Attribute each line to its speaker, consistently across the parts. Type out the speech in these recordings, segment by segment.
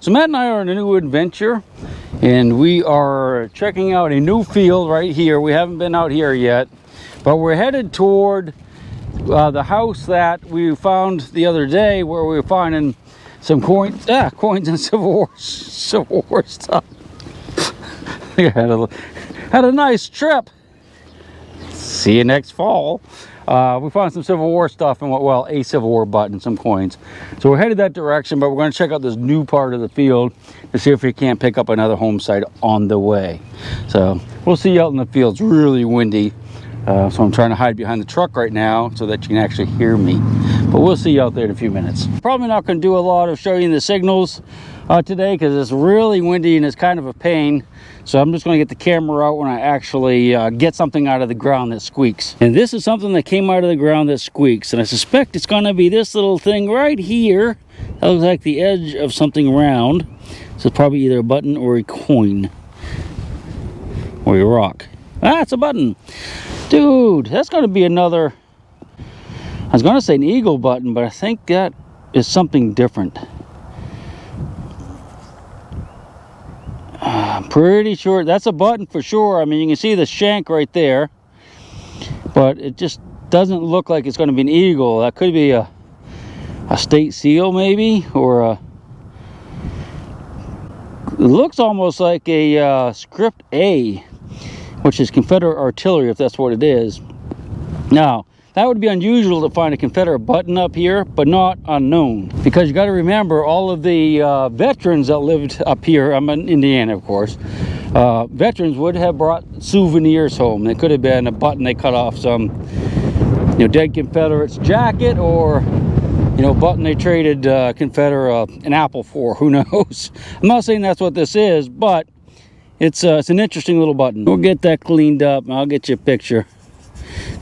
Speaker 1: So Matt and I are on a new adventure, and we are checking out a new field right here. We haven't been out here yet, but we're headed toward the house that we found the other day, where we were finding some coins and Civil War stuff. I had a nice trip. See you next fall. We found some Civil War stuff and a Civil War button, some coins. So we're headed that direction, but we're going to check out this new part of the field to see if we can't pick up another home site on the way. So we'll see you out in the field. It's really windy, so I'm trying to hide behind the truck right now so that you can actually hear me. But we'll see you out there in a few minutes. Probably not going to do a lot of showing the signals today because it's really windy and it's kind of a pain. So I'm just going to get the camera out when I actually get something out of the ground that squeaks. And this is something that came out of the ground that squeaks. And I suspect it's going to be this little thing right here. That looks like the edge of something round. So it's probably either a button or a coin. Or a rock. Ah, it's a button. Dude, that's going to be another... I was going to say an eagle button, but I think that is something different. I'm pretty sure that's a button for sure. I mean, you can see the shank right there, but it just doesn't look like it's going to be an eagle. That could be a state seal maybe, or a... It looks almost like a script A, which is Confederate artillery, if that's what it is. Now, that would be unusual to find a Confederate button up here, but not unknown. Because you got to remember, all of the veterans that lived up here, I'm in Indiana, of course, veterans would have brought souvenirs home. It could have been a button they cut off some, dead Confederate's jacket, or, button they traded Confederate an apple for. Who knows? I'm not saying that's what this is, but it's an interesting little button. We'll get that cleaned up, and I'll get you a picture.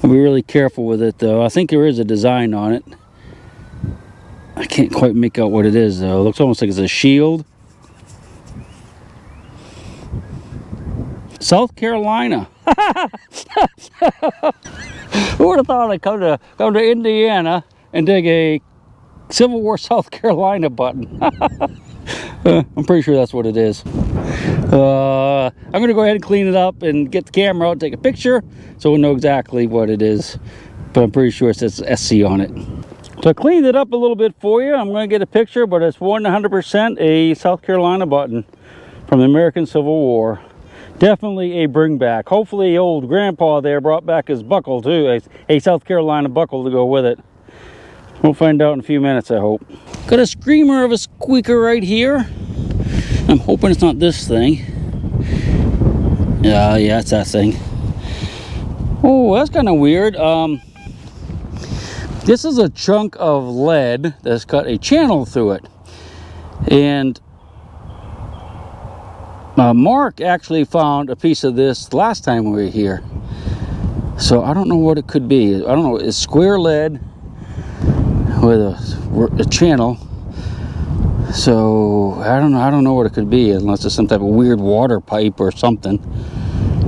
Speaker 1: I'll be really careful with it, though. I think there is a design on it. I can't quite make out what it is, though. It looks almost like it's a shield. South Carolina. Who would have thought I'd come to Indiana and dig a Civil War South Carolina button? I'm pretty sure that's what it is. I'm going to go ahead and clean it up and get the camera out and take a picture so we'll know exactly what it is. But I'm pretty sure it says SC on it. So I cleaned it up a little bit for you. I'm going to get a picture, but it's 100% a South Carolina button from the American Civil War. Definitely a bring back. Hopefully old grandpa there brought back his buckle too, a South Carolina buckle to go with it. We'll find out in a few minutes, I hope. Got a screamer of a squeaker right here. I'm hoping it's not this thing. Yeah, it's that thing. Oh, that's kind of weird. This is a chunk of lead that's got a channel through it. And Mark actually found a piece of this last time we were here. So I don't know what it could be. I don't know. It's square lead with a channel. So I don't know what it could be, unless it's some type of weird water pipe or something.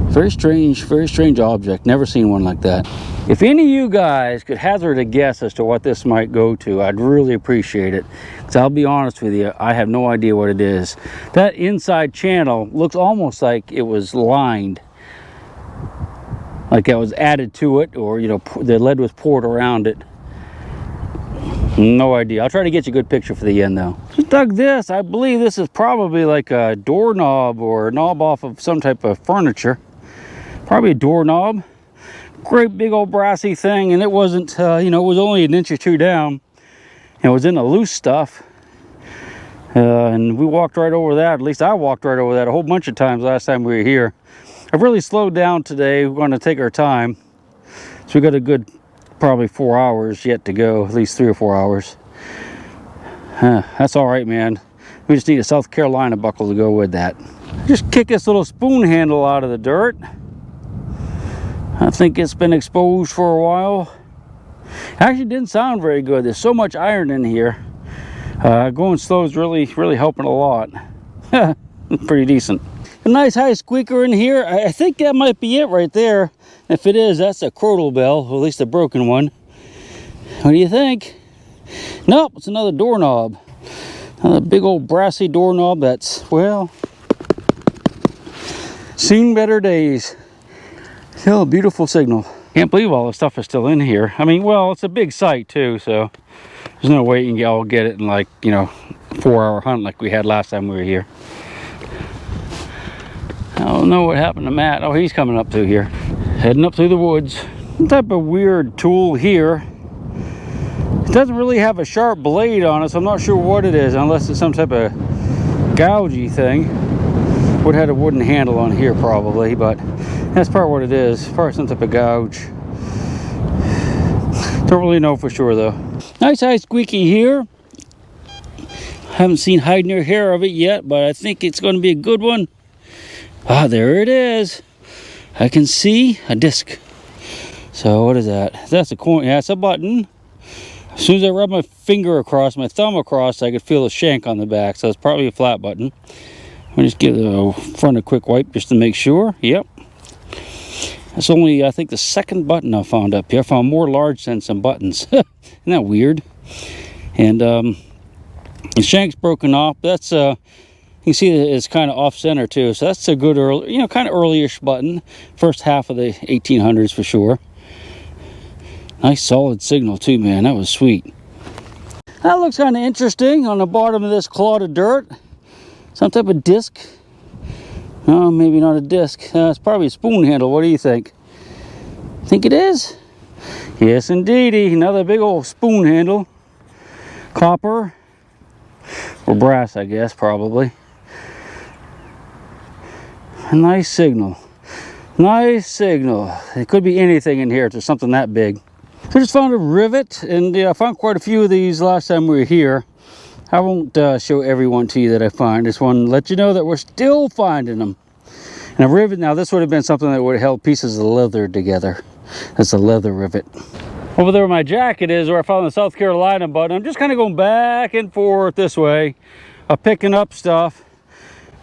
Speaker 1: Very strange object. Never seen one like that. If any of you guys could hazard a guess as to what this might go to, I'd really appreciate it. Because I'll be honest with you, I have no idea what it is. That inside channel looks almost like it was lined, like it was added to it, or the lead was poured around it. No idea. I'll try to get you a good picture for the end, though. Just dug this. I believe this is probably like a doorknob or a knob off of some type of furniture. Probably a doorknob. Great big old brassy thing, and it wasn't, it was only an inch or two down. It was in the loose stuff. And we walked right over that. At least I walked right over that a whole bunch of times last time we were here. I've really slowed down today. We're going to take our time. So we got a good... probably 4 hours yet to go, at least 3 or 4 hours. That's all right, man. We just need a South Carolina buckle to go with that. Just kick this little spoon handle out of the dirt. I think it's been exposed for a while. Actually didn't sound very good. There's so much iron in here. Going slow is really helping a lot. Pretty decent. A nice high squeaker in here. I think that might be it right there. If it is, that's a crotal bell, or at least a broken one. What do you think? Nope, it's another doorknob. Another big old brassy doorknob that's, well, seen better days. Still a beautiful signal. Can't believe all the stuff is still in here. I mean, well, it's a big site too, so there's no way you can all get it in like, you know, 4-hour hunt like we had last time we were here. I don't know what happened to Matt. Oh, he's coming up through here. Heading up through the woods. Some type of weird tool here. It doesn't really have a sharp blade on it, so I'm not sure what it is, unless it's some type of gougey thing. Would have had a wooden handle on here probably, but that's probably what it is. Probably some type of gouge. Don't really know for sure though. Nice high squeaky here. Haven't seen hide near hair of it yet, but I think it's going to be a good one. Ah, there it is. I can see a disc. So what is that? That's a coin. Yeah, it's a button. As soon as I rub my finger across, my thumb across, I could feel a shank on the back. So it's probably a flat button. Let me just give the front a quick wipe just to make sure. Yep. That's only, I think, the second button I found up here. I found more large than some buttons. Isn't that weird? And the shank's broken off. That's you can see that it's kind of off center too. So that's a good early, you know, kind of early-ish button. First half of the 1800s for sure. Nice solid signal too, man. That was sweet. That looks kind of interesting on the bottom of this clod of dirt. Some type of disc. No, maybe not a disc. It's probably a spoon handle. What do you think? Think it is? Yes, indeedy. Another big old spoon handle. Copper. Or brass, I guess, probably. A nice signal. Nice signal. It could be anything in here if there's something that big. So I just found a rivet, and I found quite a few of these last time we were here. I won't show every one to you that I find. Just want to let you know that we're still finding them. And a rivet, now this would have been something that would have held pieces of leather together. That's a leather rivet. Over there where my jacket is, where I found the South Carolina button, I'm just kind of going back and forth this way, picking up stuff.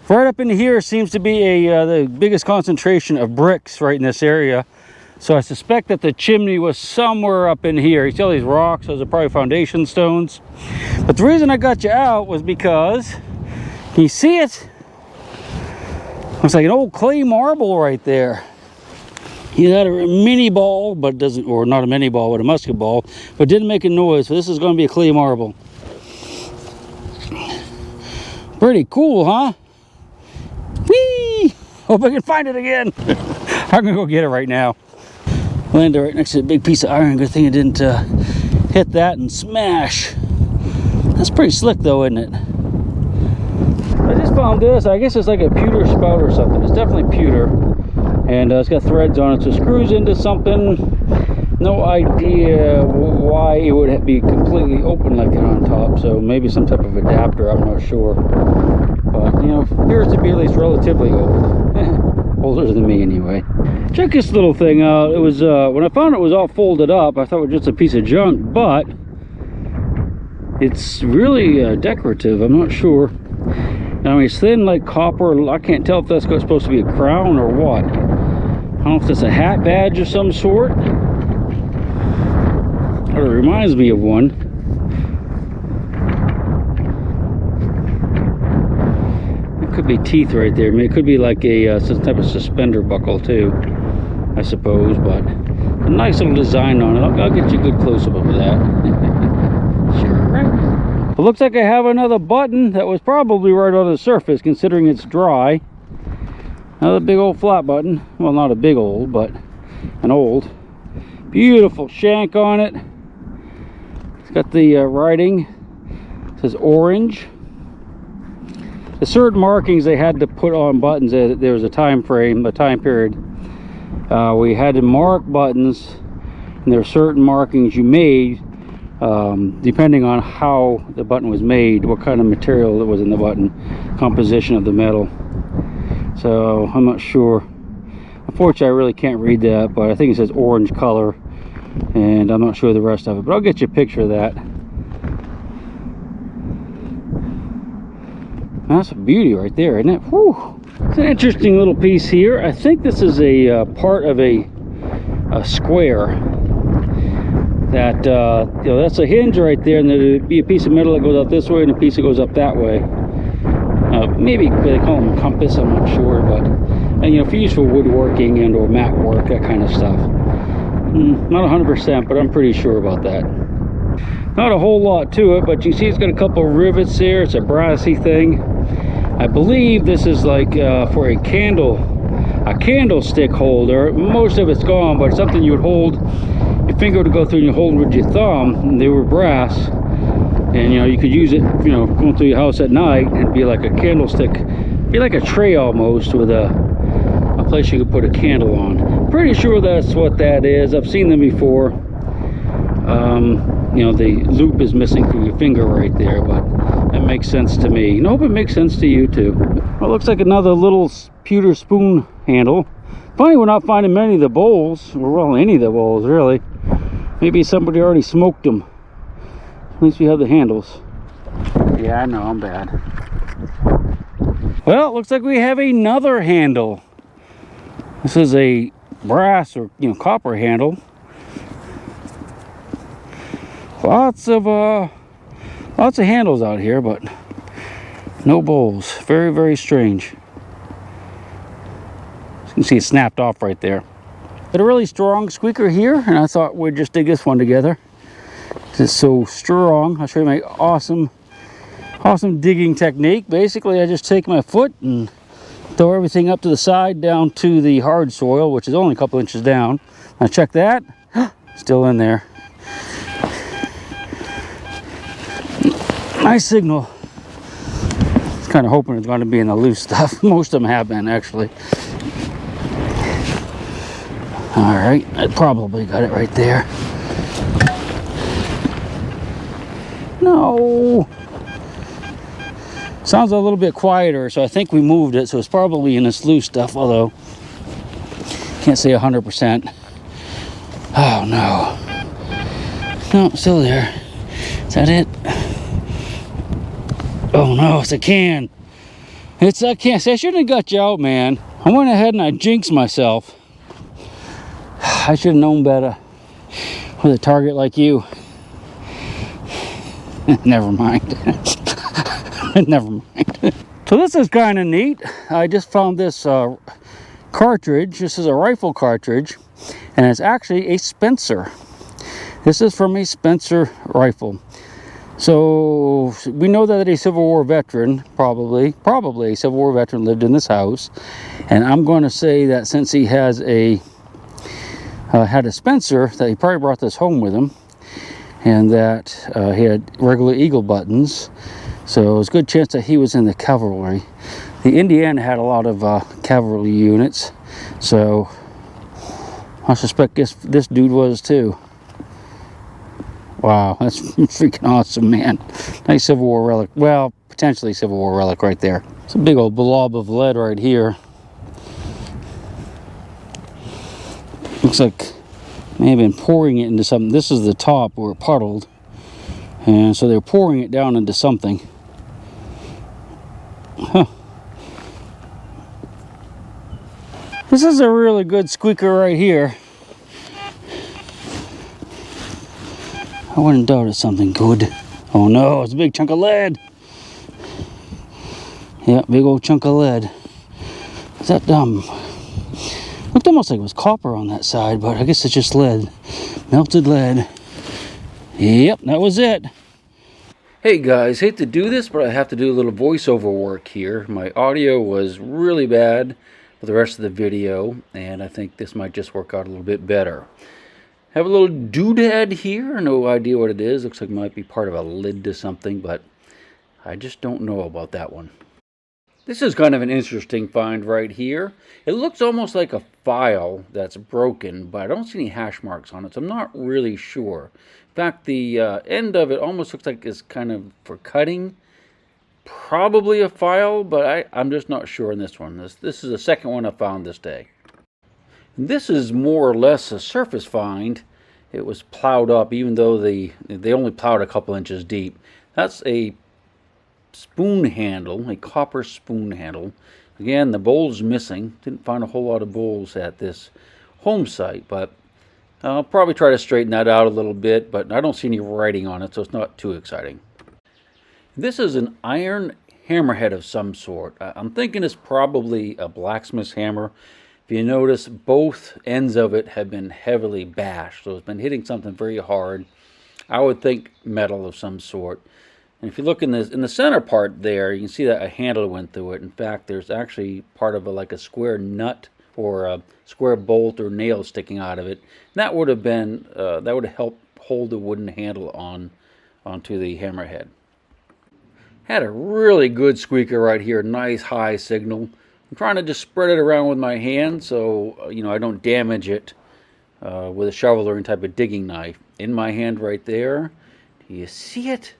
Speaker 1: Right up in here seems to be the biggest concentration of bricks right in this area. So I suspect that the chimney was somewhere up in here. You see all these rocks, those are probably foundation stones. But the reason I got you out was because, can you see it? Looks like an old clay marble right there. You had a mini ball, but it doesn't, or not a mini ball, but a musket ball, but didn't make a noise. So this is going to be a clay marble. Pretty cool, huh? Whee! Hope I can find it again. I'm going to go get it right now. Landed right next to a big piece of iron. Good thing it didn't hit that and smash. That's pretty slick though, isn't it? I just found this. I guess it's like a pewter spout or something. It's definitely pewter. And it's got threads on it, so it screws into something. No idea why it would be completely open like that on top. So maybe some type of adapter, I'm not sure. But, you know, it appears to be at least relatively old. Older than me anyway. Check this little thing out. It was when I found it was all folded up, I thought it was just a piece of junk, but it's really decorative. I'm not sure. I mean, it's thin like copper. I can't tell if that's supposed to be a crown or what. I don't know if it's a hat badge of some sort. It reminds me of one. Could be teeth right there. I mean, it could be like a some type of suspender buckle too, I suppose, but a nice little design on it. I'll get you a good close-up of that. Sure, right? It looks like I have another button that was probably right on the surface, considering it's dry. Another big old flat button. Well, not a big old, but an old. Beautiful shank on it. It's got the writing. It says orange. The certain markings they had to put on buttons, there was a time frame, a time period. We had to mark buttons, and there are certain markings you made depending on how the button was made, what kind of material that was in the button, composition of the metal. So I'm not sure. Unfortunately, I really can't read that, but I think it says orange color, and I'm not sure the rest of it, but I'll get you a picture of that. That's a beauty right there, isn't it? Whew. It's an interesting little piece here. I think this is a part of a square that you know, that's a hinge right there, and there'd be a piece of metal that goes out this way and a piece that goes up that way. Maybe they call them compass, I'm not sure, but you know, if you use for woodworking and or mat work, that kind of stuff. Not 100%, but I'm pretty sure about that. Not a whole lot to it, but you see it's got a couple of rivets there. It's a brassy thing. I believe this is like for a candlestick holder. Most of it's gone, but something you would hold your finger to go through and you hold with your thumb, and they were brass. And you know, you could use it, you know, going through your house at night. It'd be like a candlestick, be like a tray almost, with a place you could put a candle on. Pretty sure that's what that is. I've seen them before. You know, the loop is missing through your finger right there, but that makes sense to me. And I hope it makes sense to you too. Well, it looks like another little pewter spoon handle. Funny we're not finding many of the bowls, or well, any of the bowls really. Maybe somebody already smoked them. At least we have the handles. Yeah, I know, I'm bad. Well, it looks like we have another handle. This is a brass or, you know, copper handle. Lots of handles out here, but no bowls. Very, very strange. As you can see, it snapped off right there. Got a really strong squeaker here, and I thought we'd just dig this one together. It's so strong. I'll show you my awesome digging technique. Basically, I just take my foot and throw everything up to the side down to the hard soil, which is only a couple inches down. Now check that. Still in there. Nice signal. I was kind of hoping it's going to be in the loose stuff. Most of them have been, actually. All right, I probably got it right there. No. Sounds a little bit quieter, so I think we moved it, so it's probably in this loose stuff, although can't say 100%. Oh no. No, it's still there. Is that it? Oh no, it's a can. It's a can. See, I shouldn't have got you out, man. I went ahead and I jinxed myself. I should have known better with a target like you. Never mind. Never mind. So this is kind of neat. I just found this cartridge. This is a rifle cartridge, and it's actually a Spencer. This is from a Spencer rifle. So we know that a Civil War veteran, probably a Civil War veteran, lived in this house, and I'm going to say that since he has had a Spencer, that he probably brought this home with him, and that he had regular eagle buttons. So it's a good chance that he was in the cavalry. The Indiana had a lot of cavalry units, so I suspect this dude was too. Wow, that's freaking awesome, man. Nice Civil War relic. Well, potentially Civil War relic right there. It's a big old blob of lead right here. Looks like may have been pouring it into something. This is the top where it puddled, and so they're pouring it down into something. Huh. This is a really good squeaker right here. I wouldn't doubt it's something good. Oh no, it's a big chunk of lead. Yeah, big old chunk of lead. Is that looked almost like it was copper on that side, but I guess it's just lead. Melted lead. Yep, that was it. Hey guys, hate to do this, but I have to do a little voiceover work here. My audio was really bad for the rest of the video, and I think this might just work out a little bit better. Have a little doodad here, no idea what it is. Looks like it might be part of a lid to something, but I just don't know about that one. This is kind of an interesting find right here. It looks almost like a file that's broken, but I don't see any hash marks on it, so I'm not really sure. In fact, the end of it almost looks like it's kind of for cutting. Probably a file, but I'm just not sure in this one. This is the second one I found this day. This is more or less a surface find. It was plowed up, even though they only plowed a couple inches deep. That's a spoon handle, a copper spoon handle. Again, the bowl's missing. Didn't find a whole lot of bowls at this home site, but I'll probably try to straighten that out a little bit, but I don't see any writing on it, so it's not too exciting. This is an iron hammerhead of some sort. I'm thinking it's probably a blacksmith's hammer. If you notice, both ends of it have been heavily bashed, so it's been hitting something very hard. I would think metal of some sort. And if you look in the center part there, you can see that a handle went through it. In fact, there's actually part of like a square nut or a square bolt or nail sticking out of it. And that would have been that would have helped hold the wooden handle onto the hammerhead. Had a really good squeaker right here, nice high signal. I'm trying to just spread it around with my hand so I don't damage it with a shovel or any type of digging knife. In my hand right there, do you see it?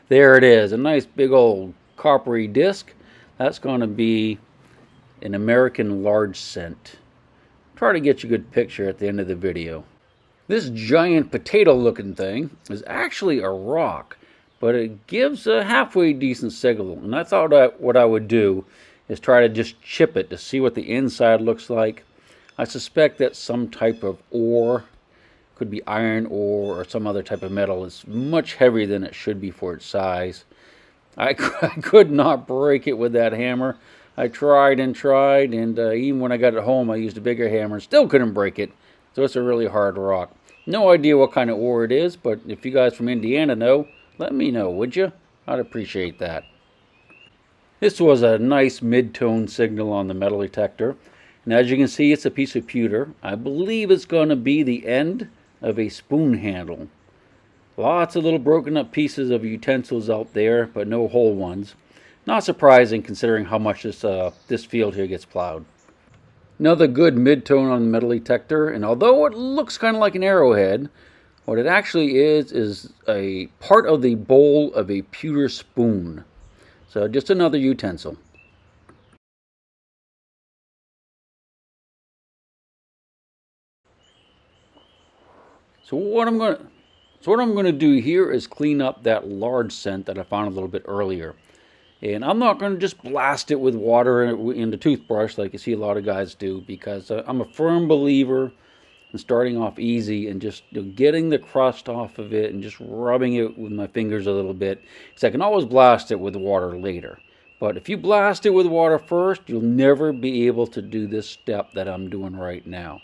Speaker 1: There it is, a nice big old coppery disc. That's going to be an American large cent. Try to get you a good picture at the end of the video. This giant potato looking thing is actually a rock, but it gives a halfway decent signal. And I thought what I would do is try to just chip it to see what the inside looks like. I suspect that some type of ore, could be iron ore or some other type of metal. It's much heavier than it should be for its size. I could not break it with that hammer. I tried and tried, and even when I got it home, I used a bigger hammer. Still couldn't break it. So it's a really hard rock. No idea what kind of ore it is, but if you guys from Indiana know, let me know, would you? I'd appreciate that. This was a nice mid-tone signal on the metal detector. And as you can see, it's a piece of pewter. I believe it's going to be the end of a spoon handle. Lots of little broken up pieces of utensils out there, but no whole ones. Not surprising considering how much this field here gets plowed. Another good mid-tone on the metal detector, and although it looks kind of like an arrowhead, what it actually is a part of the bowl of a pewter spoon. So just another utensil. So what I'm going to do here is clean up that large cent that I found a little bit earlier. And I'm not going to just blast it with water in the toothbrush like you see a lot of guys do, because I'm a firm believer in starting off easy and just getting the crust off of it and just rubbing it with my fingers a little bit. Because I can always blast it with water later. But if you blast it with water first, you'll never be able to do this step that I'm doing right now.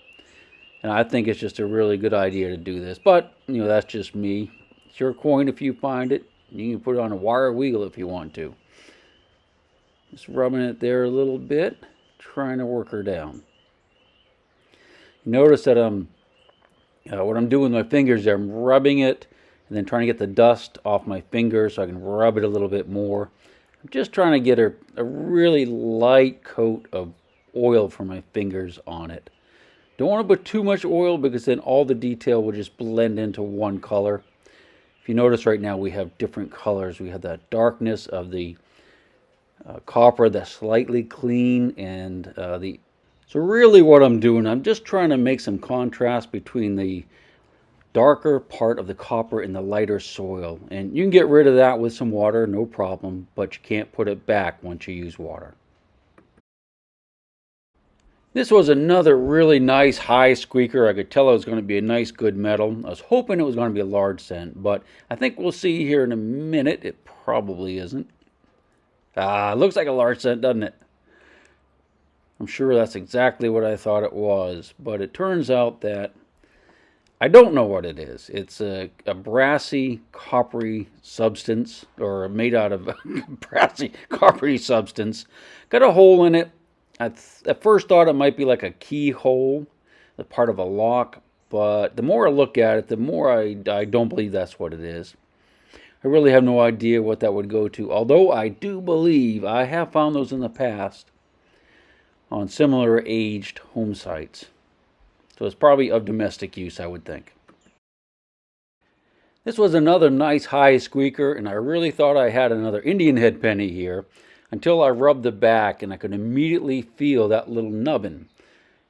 Speaker 1: And I think it's just a really good idea to do this. But, that's just me. It's your coin if you find it. You can put it on a wire wheel if you want to. Just rubbing it there a little bit, trying to work her down. Notice that what I'm doing with my fingers there, I'm rubbing it and then trying to get the dust off my fingers so I can rub it a little bit more. I'm just trying to get a really light coat of oil for my fingers on it. Don't want to put too much oil because then all the detail will just blend into one color. If you notice right now we have different colors. We have that darkness of the copper that's slightly clean and So really what I'm doing, I'm just trying to make some contrast between the darker part of the copper and the lighter soil. And you can get rid of that with some water, no problem, but you can't put it back once you use water. This was another really nice high squeaker. I could tell it was going to be a nice good metal. I was hoping it was going to be a large cent, but I think we'll see here in a minute. It probably isn't. It looks like a large cent, doesn't it? I'm sure that's exactly what I thought it was, but it turns out that I don't know what it is. It's a brassy, coppery substance, or made out of brassy, coppery substance. Got a hole in it. I at first thought it might be like a keyhole, the part of a lock, but the more I look at it, the more I don't believe that's what it is. I really have no idea what that would go to, although I do believe I have found those in the past on similar aged home sites. So it's probably of domestic use, I would think. This was another nice high squeaker, and I really thought I had another Indian head penny here until I rubbed the back and I could immediately feel that little nubbin.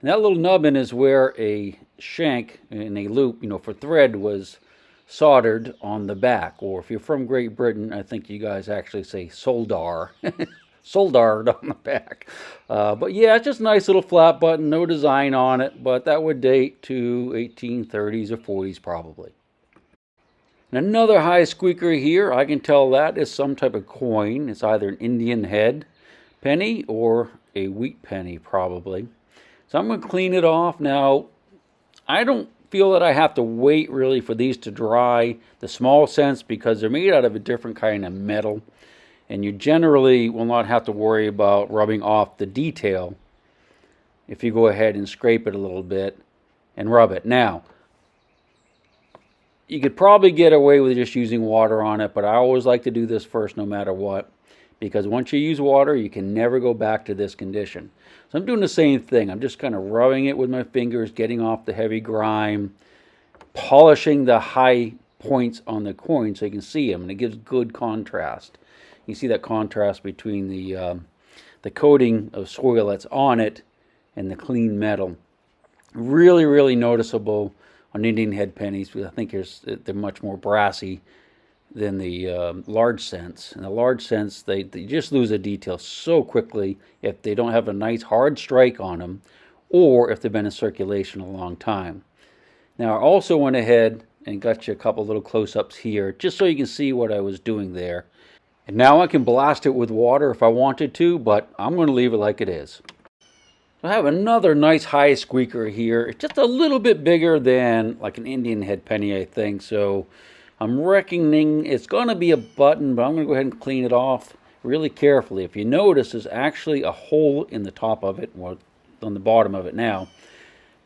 Speaker 1: And that little nubbin is where a shank in a loop, for thread was soldered on the back. Or if you're from Great Britain, I think you guys actually say soldar. soldered on the back. But yeah, it's just a nice little flat button, no design on it, but that would date to 1830s or 40s probably. And another high squeaker here, I can tell that is some type of coin. It's either an Indian head penny or a wheat penny probably. So I'm going to clean it off. Now, I don't feel that I have to wait really for these to dry, the small cents, because they're made out of a different kind of metal. And you generally will not have to worry about rubbing off the detail if you go ahead and scrape it a little bit and rub it. Now, you could probably get away with just using water on it, but I always like to do this first no matter what, because once you use water, you can never go back to this condition. So I'm doing the same thing. I'm just kind of rubbing it with my fingers, getting off the heavy grime, polishing the high points on the coin so you can see them, and it gives good contrast. You see that contrast between the coating of soil that's on it and the clean metal. Really, really noticeable on Indian head pennies, because I think they're much more brassy than the large cents. In the large cents, they just lose a detail so quickly if they don't have a nice hard strike on them, or if they've been in circulation a long time. Now, I also went ahead and got you a couple little close-ups here, just so you can see what I was doing there. And now I can blast it with water if I wanted to, but I'm going to leave it like it is. I have another nice high squeaker here. It's just a little bit bigger than like an Indian head penny, I think. So I'm reckoning it's going to be a button, but I'm going to go ahead and clean it off really carefully. If you notice, there's actually a hole in the top of it, or on the bottom of it now.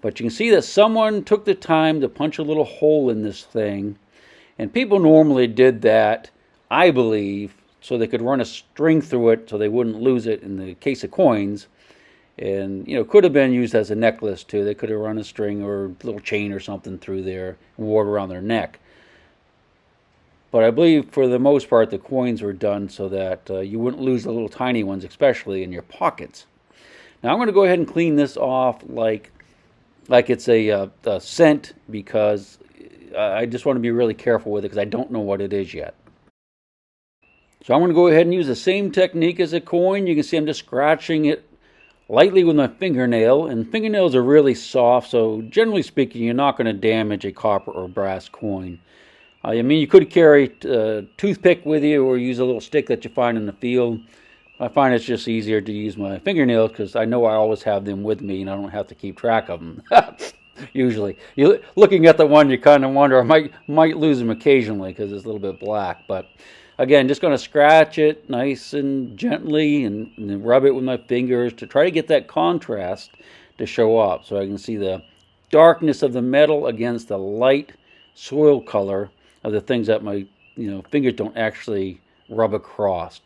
Speaker 1: But you can see that someone took the time to punch a little hole in this thing. And people normally did that, I believe, so they could run a string through it so they wouldn't lose it in the case of coins. And, you know, could have been used as a necklace too. They could have run a string or a little chain or something through there and wore it around their neck. But I believe for the most part the coins were done so that you wouldn't lose the little tiny ones, especially in your pockets. Now I'm going to go ahead and clean this off like it's a cent, because I just want to be really careful with it because I don't know what it is yet. So I'm going to go ahead and use the same technique as a coin. You can see I'm just scratching it lightly with my fingernail, and fingernails are really soft, so generally speaking you're not going to damage a copper or brass coin. I mean, you could carry a toothpick with you or use a little stick that you find in the field. I find it's just easier to use my fingernails because I know I always have them with me and I don't have to keep track of them. Usually, looking at the one, you kind of wonder, I might lose them occasionally because it's a little bit black. But again, just going to scratch it nice and gently and then rub it with my fingers to try to get that contrast to show up, so I can see the darkness of the metal against the light soil color of the things that my fingers don't actually rub across.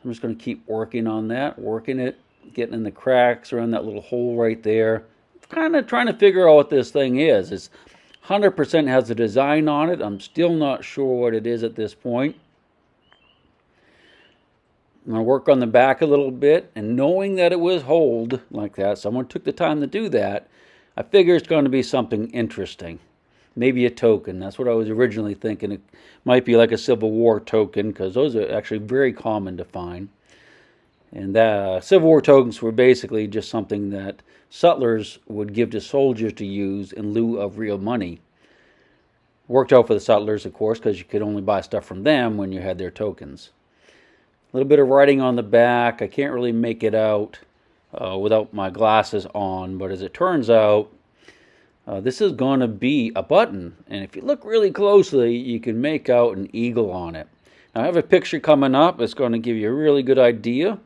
Speaker 1: I'm just going to keep working on that, working it, getting in the cracks around that little hole right there. Kind of trying to figure out what this thing is. It's 100% has a design on it. I'm still not sure what it is at this point. I'm going to work on the back a little bit, and knowing that it was holed like that, someone took the time to do that, I figure it's going to be something interesting. Maybe a token. That's what I was originally thinking. It might be like a Civil War token, because those are actually very common to find. And Civil War tokens were basically just something that sutlers would give to soldiers to use in lieu of real money. Worked out for the sutlers, of course, because you could only buy stuff from them when you had their tokens. A little bit of writing on the back. I can't really make it out without my glasses on, but as it turns out, this is going to be a button, and if you look really closely, you can make out an eagle on it. Now, I have a picture coming up. It's going to give you a really good idea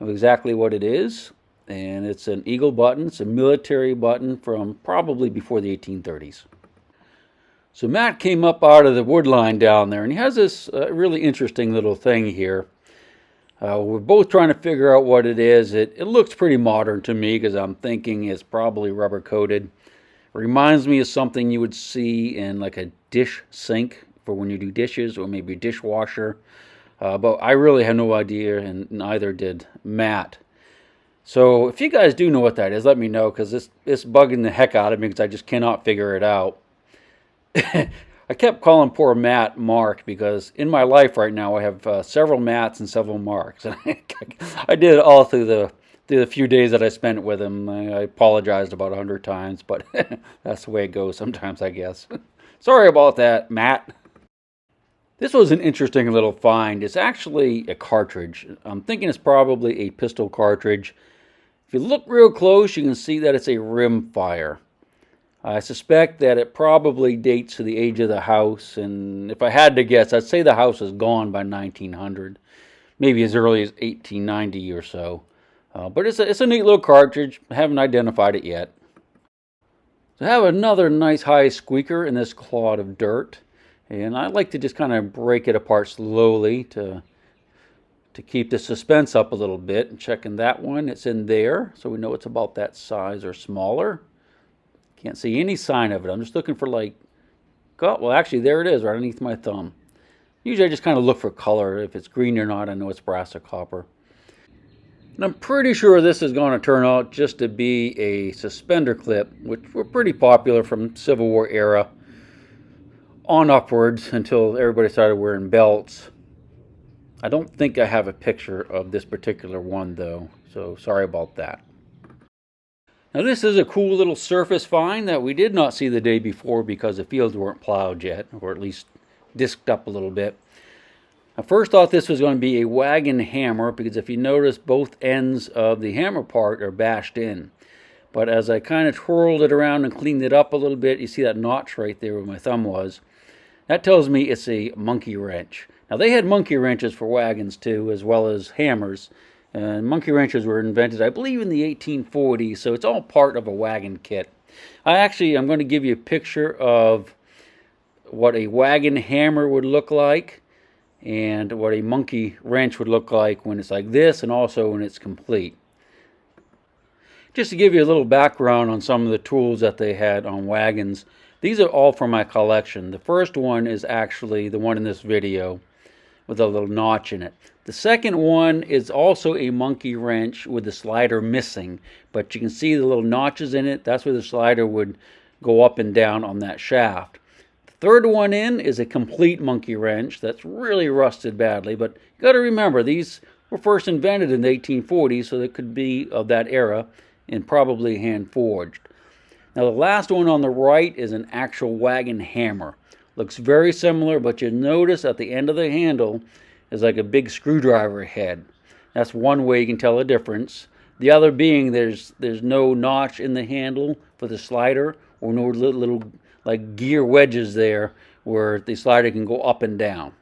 Speaker 1: of exactly what it is, and it's an eagle button. It's a military button from probably before the 1830s. So Matt came up out of the wood line down there, and he has this really interesting little thing here. We're both trying to figure out what it is. It looks pretty modern to me because I'm thinking it's probably rubber coated. Reminds me of something you would see in like a dish sink for when you do dishes, or maybe a dishwasher. But I really have no idea, and neither did Matt. So if you guys do know what that is, let me know, because it's bugging the heck out of me because I just cannot figure it out. I I kept calling poor Matt Mark because in my life right now I have several Matts and several Marks. And I did it all through the few days that I spent with him. I apologized about 100 times, but that's the way it goes sometimes, I guess. Sorry about that, Matt. This was an interesting little find. It's actually a cartridge. I'm thinking it's probably a pistol cartridge. If you look real close, you can see that it's a rim fire. I suspect that it probably dates to the age of the house, and if I had to guess, I'd say the house is gone by 1900, maybe as early as 1890 or so. But it's a neat little cartridge. I haven't identified it yet. So I have another nice high squeaker in this clod of dirt, and I like to just kind of break it apart slowly to keep the suspense up a little bit. And checking that one, it's in there, so we know it's about that size or smaller. Can't see any sign of it. I'm just looking for like, oh, well actually there it is right underneath my thumb. Usually I just kind of look for color. If it's green or not, I know it's brass or copper. And I'm pretty sure this is going to turn out just to be a suspender clip, which were pretty popular from Civil War era on upwards until everybody started wearing belts. I don't think I have a picture of this particular one though, so sorry about that. Now this is a cool little surface find that we did not see the day before because the fields weren't plowed yet, or at least disked up a little bit. I first thought this was going to be a wagon hammer because if you notice, both ends of the hammer part are bashed in. But as I kind of twirled it around and cleaned it up a little bit, you see that notch right there where my thumb was. That tells me it's a monkey wrench. Now they had monkey wrenches for wagons too, as well as hammers. And monkey wrenches were invented, I believe, in the 1840s, so it's all part of a wagon kit. I'm going to give you a picture of what a wagon hammer would look like and what a monkey wrench would look like when it's like this and also when it's complete. Just to give you a little background on some of the tools that they had on wagons, these are all from my collection. The first one is actually the one in this video with a little notch in it. The second one is also a monkey wrench with the slider missing, but you can see the little notches in it. That's where the slider would go up and down on that shaft. The third one in is a complete monkey wrench that's really rusted badly, but you got to remember these were first invented in the 1840s, so they could be of that era and probably hand forged. Now the last one on the right is an actual wagon hammer. Looks very similar, but you notice at the end of the handle is like a big screwdriver head. That's one way you can tell a difference. The other being there's no notch in the handle for the slider, or no little like gear wedges there where the slider can go up and down.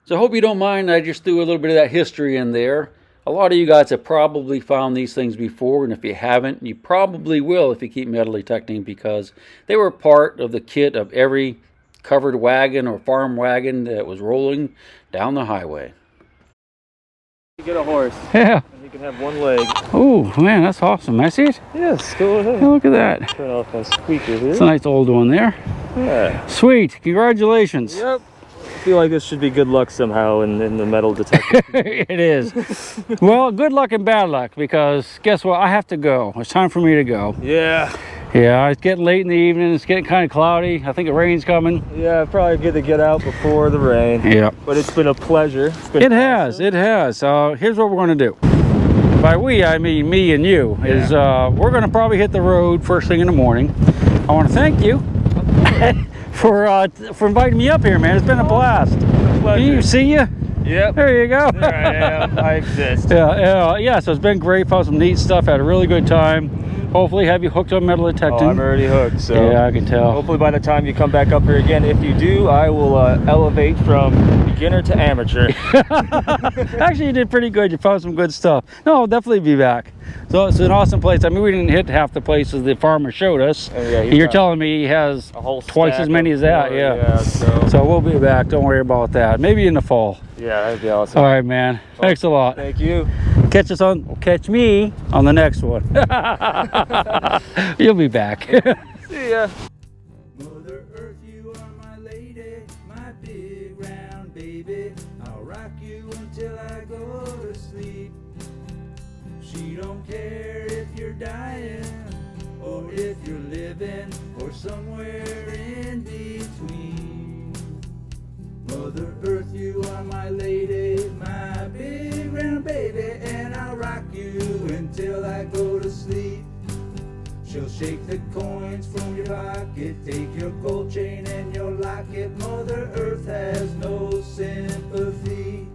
Speaker 1: So I hope you don't mind, I just threw a little bit of that history in there. A lot of you guys have probably found these things before, and if you haven't, you probably will if you keep metal detecting, because they were part of the kit of every covered wagon or farm wagon that was rolling down the highway.
Speaker 2: You get a horse.
Speaker 1: Yeah.
Speaker 2: And you can have one leg.
Speaker 1: Oh man, that's awesome. I see it.
Speaker 2: Yes, go ahead.
Speaker 1: Hey, look at that.
Speaker 2: Turn off my squeaker here.
Speaker 1: It's a nice old one there.
Speaker 2: Yeah.
Speaker 1: Sweet. Congratulations.
Speaker 2: Yep. I feel like this should be good luck somehow in the metal detector.
Speaker 1: It is. Well, good luck and bad luck, because guess what? I have to go. It's time for me to go.
Speaker 2: Yeah.
Speaker 1: Yeah, it's getting late in the evening. It's getting kind of cloudy. I think the rain's coming.
Speaker 2: Yeah, probably good to get out before the rain.
Speaker 1: Yeah.
Speaker 2: But it's been a pleasure.
Speaker 1: It has. Here's what we're going to do. By we, I mean me and you. Is we're going to probably hit the road first thing in the morning. I want to thank you for inviting me up here, man. It's been a blast.
Speaker 2: It's a pleasure.
Speaker 1: You see you?
Speaker 2: Yep.
Speaker 1: There you go.
Speaker 2: There I am. I exist.
Speaker 1: Yeah. So it's been great. Found some neat stuff. Had a really good time. Hopefully have you hooked on metal detecting.
Speaker 2: Oh, I'm already hooked, so
Speaker 1: yeah, I can tell.
Speaker 2: Hopefully by the time you come back up here again, if you do, I will elevate from beginner to amateur.
Speaker 1: Actually, you did pretty good. You found some good stuff. No, I'll definitely be back. So it's an awesome place. I mean, we didn't hit half the places the farmer showed us.
Speaker 2: Yeah,
Speaker 1: you're telling me he has
Speaker 2: a whole
Speaker 1: twice as many as that. Yeah.
Speaker 2: So
Speaker 1: we'll be back. Don't worry about that. Maybe in the fall.
Speaker 2: Yeah, that'd be awesome.
Speaker 1: All right, man.
Speaker 2: Well,
Speaker 1: thanks a lot.
Speaker 2: Thank you.
Speaker 1: Catch me on the next one. You'll be back.
Speaker 2: See ya.
Speaker 3: Mother Earth, you are my lady, my big round baby. I'll rock you until I go to sleep. She don't care if you're dying or if you're living or somewhere in between. Mother Earth, you are my lady, my big round baby, and I'll rock you until I go to sleep. She'll shake the coins from your pocket, take your gold chain and your locket. Mother Earth has no sympathy.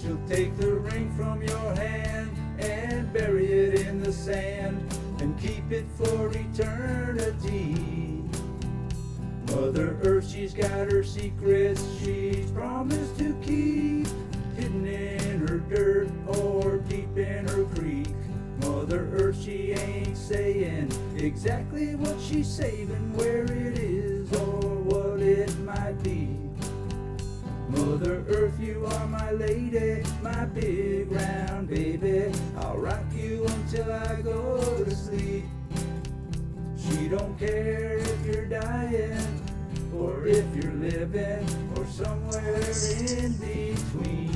Speaker 3: She'll take the ring from your hand and bury it in the sand and keep it for eternity. Mother Earth, she's got her secrets she's promised to keep, hidden in her dirt or deep in her creek. Mother Earth, she ain't saying exactly what she's saving, where it is or what it might be. Mother Earth, you are my lady, my big round baby. I'll rock you until I go to sleep. She don't care if you're dying or if you're living or somewhere in between.